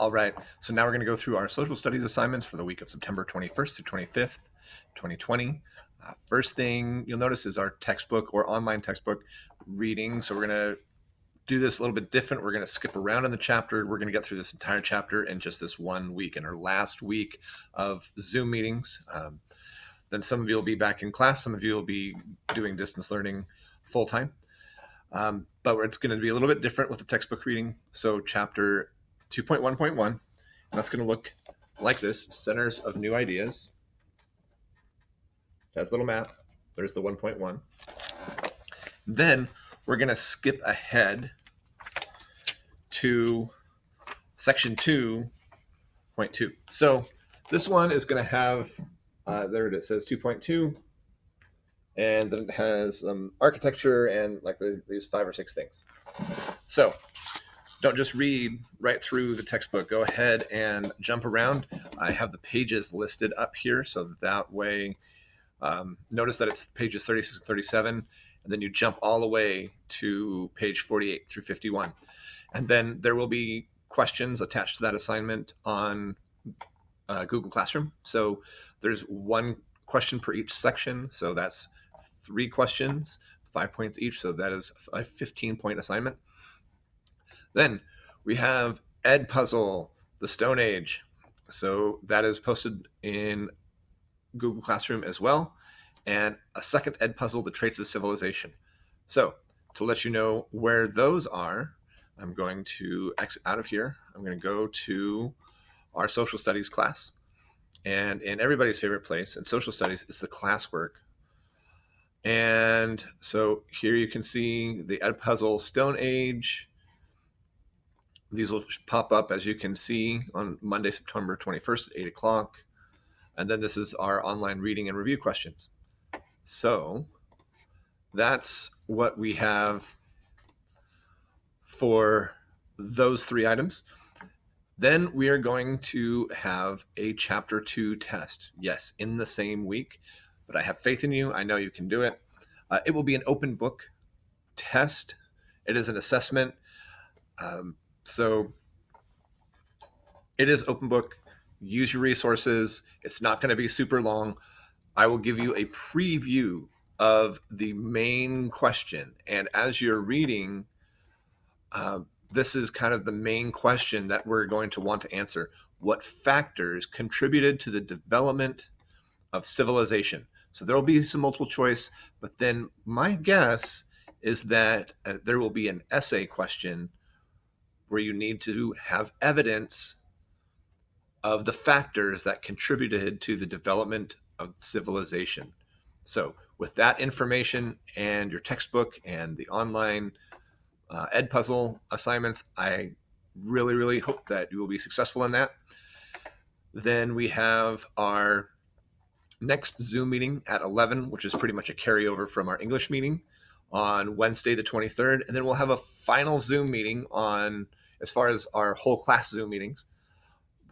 All right, so now we're going to go through our social studies assignments for the week of September 21st to 25th, 2020. First thing you'll notice is our textbook or online textbook reading. So we're going to do this a little bit different. We're going to skip around in the chapter. We're going to get through this entire chapter in just this 1 week, in our last week of Zoom meetings. Then some of you will be back in class. Some of you will be doing distance learning full time. But it's going to be a little bit different with the textbook reading. So chapter 2.1.1, and that's going to look like this: Centers of New Ideas. It has a little map. There's the 1.1. Then we're going to skip ahead to section 2.2. So this one is going to have, there it is, says 2.2, and then it has architecture and like these 5 or 6 things. So don't just read right through the textbook. Go ahead and jump around. I have the pages listed up here, so that way, notice that it's pages 36 and 37, and then you jump all the way to page 48 through 51. And then there will be questions attached to that assignment on Google Classroom. So there's 1 question per each section, so that's 3 questions, 5 points each, so that is a 15-point assignment. Then we have Edpuzzle, the Stone Age. So that is posted in Google Classroom as well. And a second Edpuzzle, the Traits of Civilization. So to let you know where those are, I'm going to exit out of here. I'm going to go to our social studies class. And in everybody's favorite place in social studies, it's the classwork. And so here you can see the Edpuzzle Stone Age. These will pop up, as you can see, on Monday, September 21st at 8 o'clock. And then this is our online reading and review questions. So that's what we have for those 3 items. Then we are going to have a chapter 2 test. Yes, in the same week, but I have faith in you. I know you can do it. It will be an open book test. It is an assessment. So it is open book. Use your resources. It's not going to be super long. I will give you a preview of the main question. And as you're reading, this is kind of the main question that we're going to want to answer. What factors contributed to the development of civilization? So there will be some multiple choice, but then my guess is that there will be an essay question where you need to have evidence of the factors that contributed to the development of civilization. So with that information and your textbook and the online Edpuzzle assignments, I really, really hope that you will be successful in that. Then we have our next Zoom meeting at 11, which is pretty much a carryover from our English meeting on Wednesday the 23rd. And then we'll have a final Zoom meeting on, as far as our whole class Zoom meetings,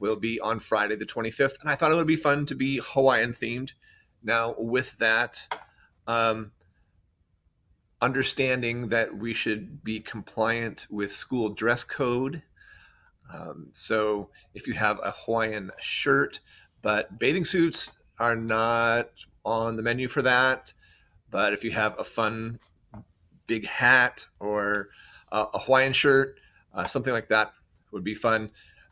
will be on Friday the 25th. And I thought it would be fun to be Hawaiian themed. Now with that, understanding that we should be compliant with school dress code. So if you have a Hawaiian shirt, but bathing suits are not on the menu for that. But if you have a fun big hat or a Hawaiian shirt, something like that would be fun.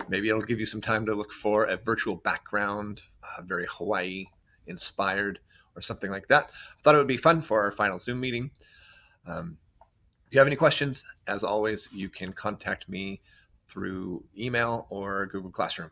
Maybe it'll give you some time to look for a virtual background, very Hawaii inspired or something like that. I thought it would be fun for our final Zoom meeting. If you have any questions, as always, you can contact me through email or Google Classroom.